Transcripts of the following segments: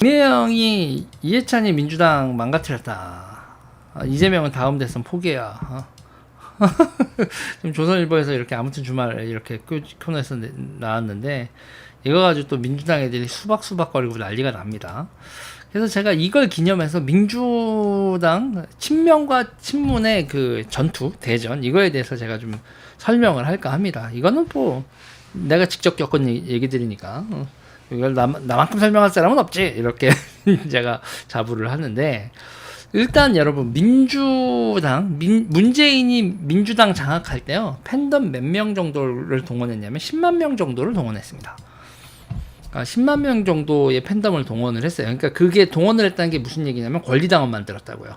이재명이 이해찬이 민주당 망가뜨렸다. 이재명은 다음 대선 포기야. 지금 조선일보에서 이렇게 아무튼 주말 이렇게 코너에서 나왔는데 이거 가지고 또 민주당 애들이 수박수박거리고 난리가 납니다. 그래서 제가 이걸 기념해서 민주당 친명과 친문의 그 전투 대전 이거에 대해서 제가 좀 설명을 할까 합니다. 이거는 뭐 내가 직접 겪은 얘기들이니까 이걸 나만큼 설명할 사람은 없지 이렇게 제가 자부를 하는데, 일단 여러분 민주당 문재인이 민주당 장악할 때요 팬덤 몇 명 정도를 동원했냐면 10만 명 정도를 동원했습니다. 10만 명 정도의 팬덤을 동원을 했어요. 그러니까 그게 동원을 했다는 게 무슨 얘기냐면 권리당원 만들었다고요.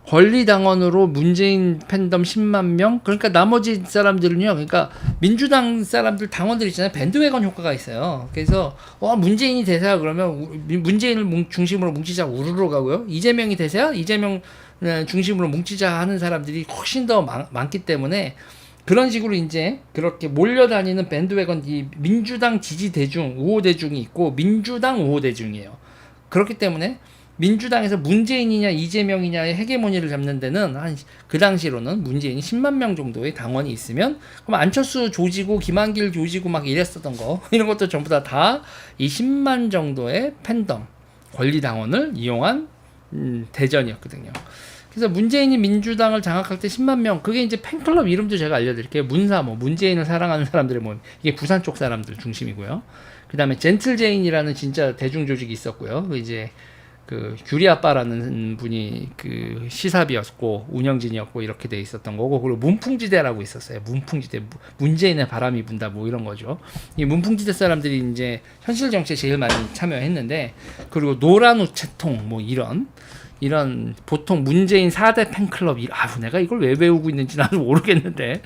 권리당원으로 문재인 팬덤 10만 명, 그러니까 나머지 사람들은요, 그러니까 민주당 사람들 당원들 있잖아요, 밴드웨건 효과가 있어요. 그래서 문재인이 대세야 그러면 문재인을 중심으로 뭉치자 우르르 가고요. 이재명이 대세야, 이재명 중심으로 뭉치자 하는 사람들이 훨씬 더 많기 때문에 그런 식으로 이제 그렇게 몰려다니는 밴드웨건, 이 민주당 지지 대중, 우호 대중이 있고 민주당 우호 대중이에요. 그렇기 때문에 민주당에서 문재인이냐 이재명이냐의 헤게모니를 잡는 데는 한 그 당시로는 문재인이 10만 명 정도의 당원이 있으면 그럼 안철수 조지고 김한길 조지고 막 이랬었던 거 이런 것도 전부 다 이 10만 정도의 팬덤 권리 당원을 이용한 대전이었거든요. 그래서 문재인이 민주당을 장악할 때 10만 명, 그게 이제 팬클럽 이름도 제가 알려드릴게요. 문사모, 문재인을 사랑하는 사람들의 모임. 이게 부산 쪽 사람들 중심이고요. 그 다음에 젠틀제인이라는 진짜 대중 조직이 있었고요. 이제 그 규리 아빠라는 분이 그 시사비였고 운영진이었고 이렇게 돼 있었던 거고, 그리고 문풍지대라고 있었어요. 문풍지대, 문재인의 바람이 분다 뭐 이런 거죠. 이 문풍지대 사람들이 이제 현실 정치에 제일 많이 참여했는데, 그리고 노란 우체통 뭐 이런 보통 문재인 4대 팬클럽, 내가 이걸 왜 배우고 있는지 나도 모르겠는데,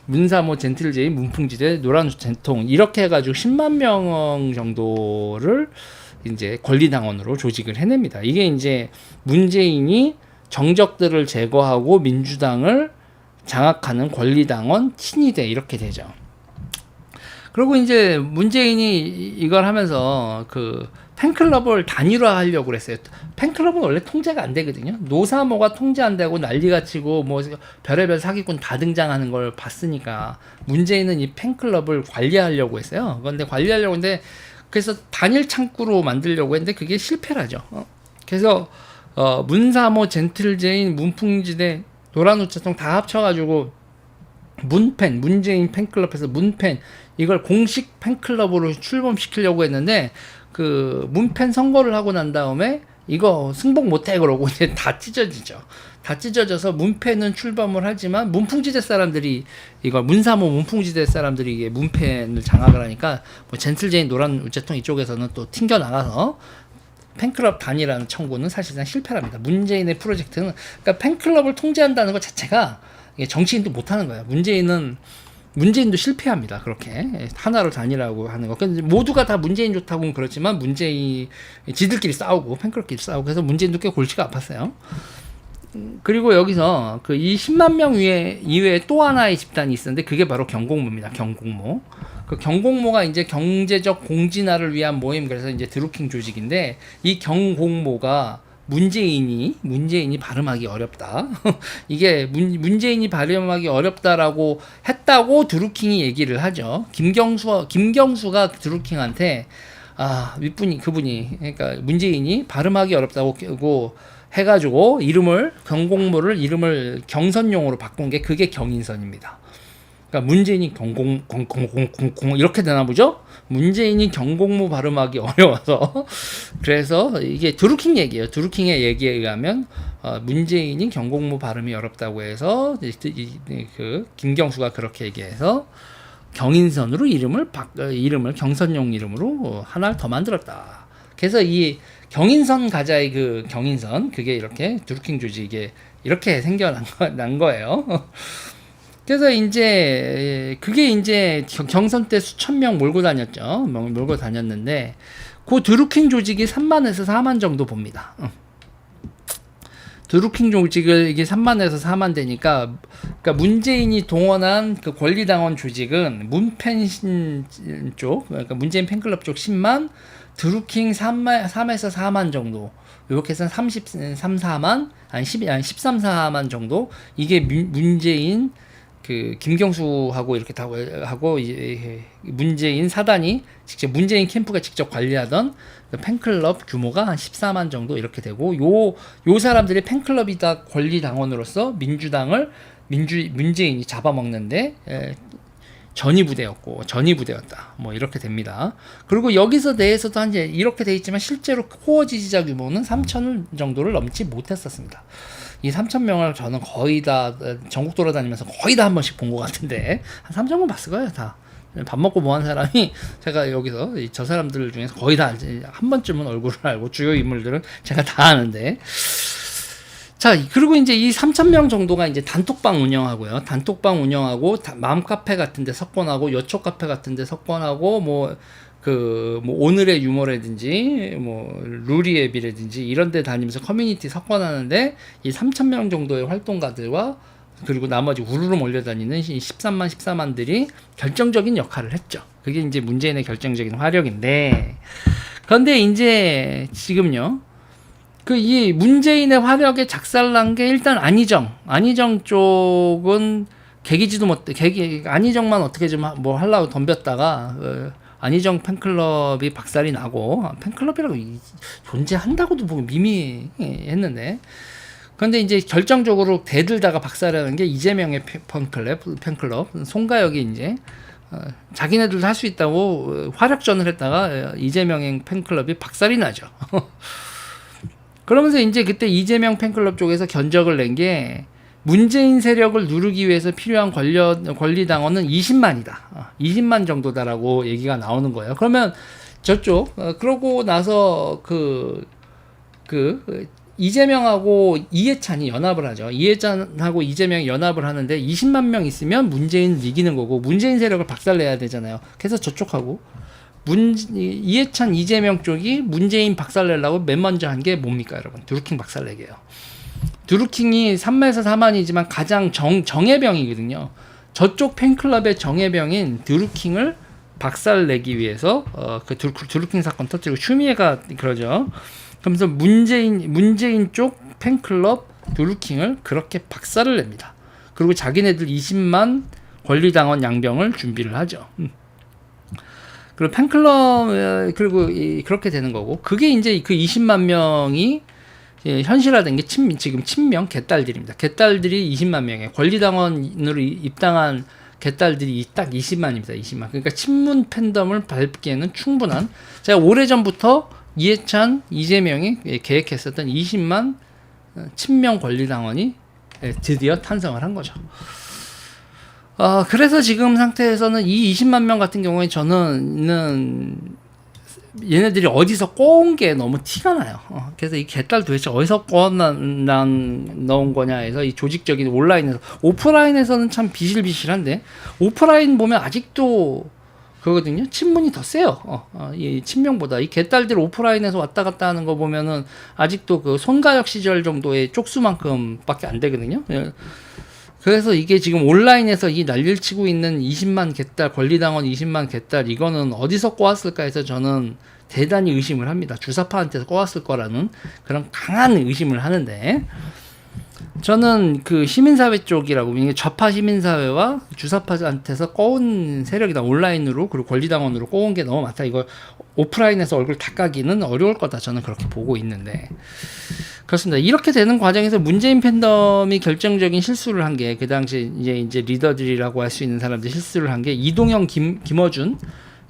문사모, 젠틀제인, 문풍지대, 노란 우체통 이렇게 해가지고 10만 명 정도를 이제 권리당원으로 조직을 해냅니다. 이게 이제 문재인이 정적들을 제거하고 민주당을 장악하는 권리당원 친위대 이렇게 되죠. 그리고 이제 문재인이 이걸 하면서 그 팬클럽을 단일화하려고 그랬어요. 팬클럽은 원래 통제가 안 되거든요. 노사모가 통제 안 되고 난리가 치고 뭐 별의별 사기꾼 다 등장하는 걸 봤으니까 문재인은 이 팬클럽을 관리하려고 했어요. 그런데 관리하려고 했는데, 그래서 단일 창구로 만들려고 했는데 그게 실패를 하죠. 그래서 문사모, 젠틀제인, 문풍지대, 노란우체통 다 합쳐가지고 문팬, 문재인 팬클럽에서 문팬 이걸 공식 팬클럽으로 출범시키려고 했는데, 그 문팬 선거를 하고 난 다음에 이거 승복 못해 그러고 이제 다 찢어지죠. 다 찢어져서 문팬은 출범을 하지만 문풍지대 사람들이 이걸 문사모 문풍지대 사람들이 이게 문팬을 장악을 하니까 뭐 젠틀제인 노란 우체통 이쪽에서는 또 튕겨 나가서 팬클럽 단일화는 청구는 사실상 실패합니다. 문재인의 프로젝트는, 그러니까 팬클럽을 통제한다는 것 자체가 이게 정치인도 못하는 거예요. 문재인도 실패합니다. 그렇게 하나로 단일화하고 하는 거. 근데 모두가 다 문재인 좋다고는 그렇지만 문재인 지들끼리 싸우고 팬클럽끼리 싸우고 해서 문재인도 꽤 골치가 아팠어요. 그리고 여기서 그 이 10만 명 이외에 또 하나의 집단이 있었는데 그게 바로 경공모입니다. 경공모. 그 경공모가 이제 경제적 공진화를 위한 모임, 그래서 이제 드루킹 조직인데, 이 경공모가 문재인이 발음하기 어렵다. 이게 문재인이 발음하기 어렵다라고 했다고 드루킹이 얘기를 하죠. 김경수가 드루킹한테 그분이 그러니까 문재인이 발음하기 어렵다고 해가지고 경공모를 이름을 경선용으로 바꾼 게 그게 경인선입니다. 그러니까 문재인이 경공 이렇게 되나 보죠? 문재인이 경공모 발음하기 어려워서 그래서 이게 드루킹 얘기예요. 드루킹의 얘기에 의하면 문재인이 경공모 발음이 어렵다고 해서 그 김경수가 그렇게 얘기해서 경인선으로 이름을 경선용 이름으로 하나를 더 만들었다. 그래서 이 경인선 가자의 그 경인선, 그게 이렇게 드루킹 조직에 이렇게 생겨난 거예요. 그래서 이제 그게 이제 경선 때 수천 명 몰고 다녔는데 그 드루킹 조직이 3만에서 4만 정도 봅니다. 드루킹 조직을 이게 3만에서 4만 되니까, 그러니까 문재인이 동원한 그 권리당원 조직은 문팬 쪽, 그러니까 문재인 팬클럽 쪽 10만, 드루킹 3에서 4만 정도, 이렇게 해서 4만, 아니 13, 4만 정도. 이게 문재인 그 김경수하고 이렇게 다 하고 문재인 사단이 직접 문재인 캠프가 직접 관리하던 그 팬클럽 규모가 한 14만 정도 이렇게 되고, 요 사람들이 팬클럽이다 권리당원으로서 민주당을 문재인이 잡아먹는데 전위부대였다. 뭐 이렇게 됩니다. 그리고 여기서 내에서도 이제 이렇게 돼 있지만 실제로 코어 지지자 규모는 3천 정도를 넘지 못했었습니다. 이 3,000명을 저는 거의 다 전국 돌아다니면서 거의 다 한 번씩 본 것 같은데, 한 3,000명 봤을 거예요, 다. 밥 먹고 뭐 한 사람이, 제가 여기서 저 사람들 중에서 거의 다 한 번쯤은 얼굴을 알고, 주요 인물들은 제가 다 아는데. 자, 그리고 이제 이 3,000명 정도가 이제 단톡방 운영하고요. 단톡방 운영하고, 맘카페 같은 데 석권하고, 여초 카페 같은 데 석권하고, 뭐 오늘의 유머라든지, 루리앱이라든지, 이런 데 다니면서 커뮤니티 석권하는데, 이 3,000명 정도의 활동가들과, 그리고 나머지 우르르 몰려다니는 13만, 14만들이 결정적인 역할을 했죠. 그게 이제 문재인의 결정적인 화력인데, 그런데 이제 지금요, 이 문재인의 화력에 작살난 게 일단 안희정 쪽은 안희정만 어떻게 좀 뭐 하려고 덤볐다가, 안희정 팬클럽이 박살이 나고, 팬클럽이라고 존재한다고도 보고 미미했는데, 그런데 이제 결정적으로 대들다가 박살나는 게 이재명의 팬클럽, 송가혁이 이제, 자기네들도 할 수 있다고 화력전을 했다가 이재명의 팬클럽이 박살이 나죠. 그러면서 이제 그때 이재명 팬클럽 쪽에서 견적을 낸 게, 문재인 세력을 누르기 위해서 필요한 권리당원은 20만이다. 20만 정도다라고 얘기가 나오는 거예요. 그러면 저쪽, 그러고 나서 이재명하고 이해찬이 연합을 하죠. 이해찬하고 이재명이 연합을 하는데 20만 명 있으면 문재인을 이기는 거고, 문재인 세력을 박살내야 되잖아요. 그래서 저쪽하고 이해찬, 이재명 쪽이 문재인 박살내려고 맨 먼저 한 게 뭡니까, 여러분? 드루킹 박살내기예요. 드루킹이 3만에서 4만이지만 가장 정예병이거든요. 저쪽 팬클럽의 정예병인 드루킹을 박살내기 위해서 그 드루킹 사건 터뜨리고, 추미애가 그러죠. 그러면서 문재인 쪽 팬클럽 드루킹을 그렇게 박살을 냅니다. 그리고 자기네들 20만 권리당원 양병을 준비를 하죠. 그리고 팬클럽, 그리고 그렇게 되는 거고, 그게 이제 그 20만 명이 현실화된 게 지금 친명 개딸들입니다. 개딸들이 20만 명이에요. 권리당원으로 입당한 개딸들이 딱 20만입니다. 20만. 그러니까 친문 팬덤을 밟기에는 충분한, 제가 오래전부터 이해찬, 이재명이 계획했었던 20만 친명 권리당원이 드디어 탄생을 한 거죠. 그래서 지금 상태에서는 이 20만 명 같은 경우에 저는 얘네들이 어디서 꼬은 게 너무 티가 나요. 그래서 이 개딸 도대체 어디서 넣은 거냐 해서, 이 조직적인 온라인에서, 오프라인에서는 참 비실비실한데, 오프라인 보면 아직도 그거거든요. 친문이 더 세요. 이 친명보다. 이 개딸들 오프라인에서 왔다 갔다 하는 거 보면은 아직도 그 손가역 시절 정도의 쪽수만큼밖에 안 되거든요. 그래서 이게 지금 온라인에서 이 난리를 치고 있는 20만 개딸, 권리당원 20만 개딸, 이거는 어디서 꼬았을까 해서 저는 대단히 의심을 합니다. 주사파한테서 꼬았을 거라는 그런 강한 의심을 하는데, 저는 그 시민사회 쪽이라고, 이게 좌파 시민사회와 주사파한테서 꼬은 세력이다. 온라인으로, 그리고 권리당원으로 꼬은 게 너무 많다. 이거 오프라인에서 얼굴 닦아기는 어려울 거다. 저는 그렇게 보고 있는데. 그렇습니다. 이렇게 되는 과정에서 문재인 팬덤이 결정적인 실수를 한 게, 그 당시 이제 리더들이라고 할 수 있는 사람들 실수를 한 게, 이동영, 김어준,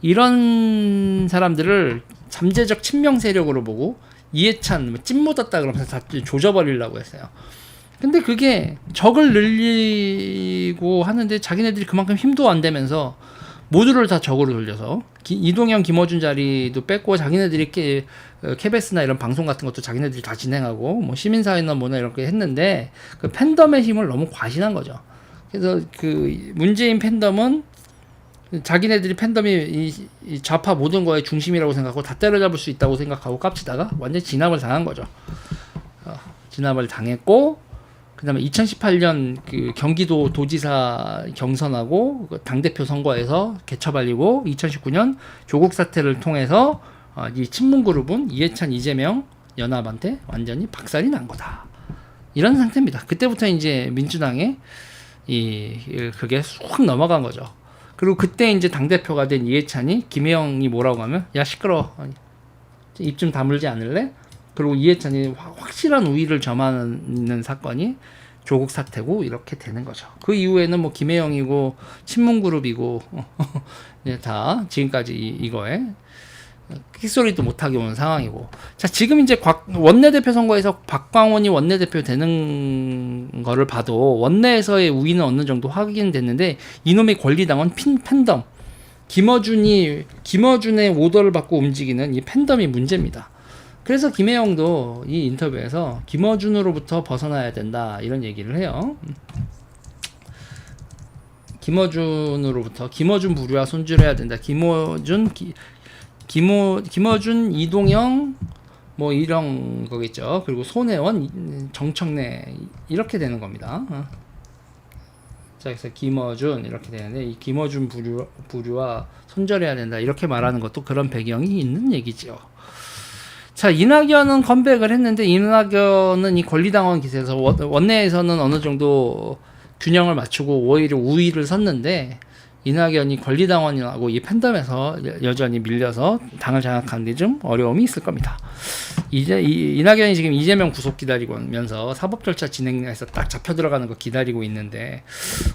이런 사람들을 잠재적 친명 세력으로 보고, 이해찬, 찐 묻었다 그러면서 다 조져버리려고 했어요. 근데 그게 적을 늘리고 하는데 자기네들이 그만큼 힘도 안 되면서 모두를 다 적으로 돌려서, 이동영, 김어준 자리도 뺐고, 자기네들이 KBS나 이런 방송 같은 것도 자기네들이 다 진행하고, 뭐 시민사회나 뭐나 이렇게 했는데, 그 팬덤의 힘을 너무 과신한 거죠. 그래서 그 문재인 팬덤은 자기네들이 팬덤이 이 좌파 모든 거의 중심이라고 생각하고 다 때려잡을 수 있다고 생각하고 깝치다가 완전히 진압을 당한 거죠. 진압을 당했고, 그 다음에 2018년 그 경기도 도지사 경선하고 그 당대표 선거에서 개처발리고, 2019년 조국 사태를 통해서 이 친문 그룹은 이해찬, 이재명 연합한테 완전히 박살이 난 거다. 이런 상태입니다. 그때부터 이제 민주당에 그게 쑥 넘어간 거죠. 그리고 그때 이제 당대표가 된 이해찬이 김혜영이 뭐라고 하면 야 시끄러워 입 좀 다물지 않을래? 그리고 이해찬이 확실한 우위를 점하는 사건이 조국 사태고 이렇게 되는 거죠. 그 이후에는 뭐 김혜영이고 친문그룹이고 다 지금까지 이거에 킥소리도 못하게 온 상황이고. 자, 지금 이제 원내대표 선거에서 박광원이 원내대표 되는 거를 봐도 원내에서의 우위는 어느 정도 확인됐는데 이놈의 권리당원 팬덤 김어준의 오더를 받고 움직이는 이 팬덤이 문제입니다. 그래서 김혜영도 이 인터뷰에서 김어준으로부터 벗어나야 된다 이런 얘기를 해요. 김어준 부류와 손질해야 된다. 김어준, 이동영 뭐 이런 거겠죠. 그리고 손혜원, 정청래 이렇게 되는 겁니다. 자, 그래서 김어준 이렇게 되는데 이 김어준 부류와 손절해야 된다 이렇게 말하는 것도 그런 배경이 있는 얘기죠. 자, 이낙연은 컴백을 했는데 이낙연은 이 권리당원 기세에서 원내에서는 어느 정도 균형을 맞추고 오히려 우위를 섰는데 이낙연이 권리당원이라고 이 팬덤에서 여전히 밀려서 당을 장악하는 데 좀 어려움이 있을 겁니다. 이제 이낙연이 지금 이재명 구속 기다리면서 사법 절차 진행해서 딱 잡혀 들어가는 거 기다리고 있는데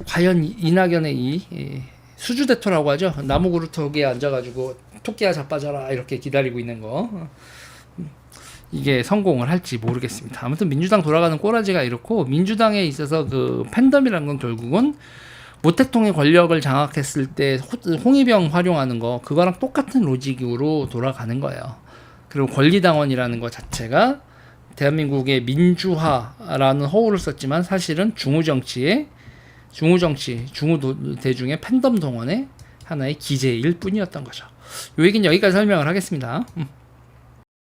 과연 이낙연의 이 수주대토라고 하죠. 나무 그루터기에 앉아가지고 토끼야 자빠져라 이렇게 기다리고 있는 거 이게 성공을 할지 모르겠습니다. 아무튼 민주당 돌아가는 꼬라지가 이렇고 민주당에 있어서 그 팬덤이라는 건 결국은 모택동의 권력을 장악했을 때 홍위병 활용하는 거 그거랑 똑같은 로직으로 돌아가는 거예요. 그리고 권리당원이라는 것 자체가 대한민국의 민주화라는 허울을 썼지만 사실은 중우대중의 팬덤 동원의 하나의 기제일 뿐이었던 거죠. 요 얘기는 여기까지 설명을 하겠습니다.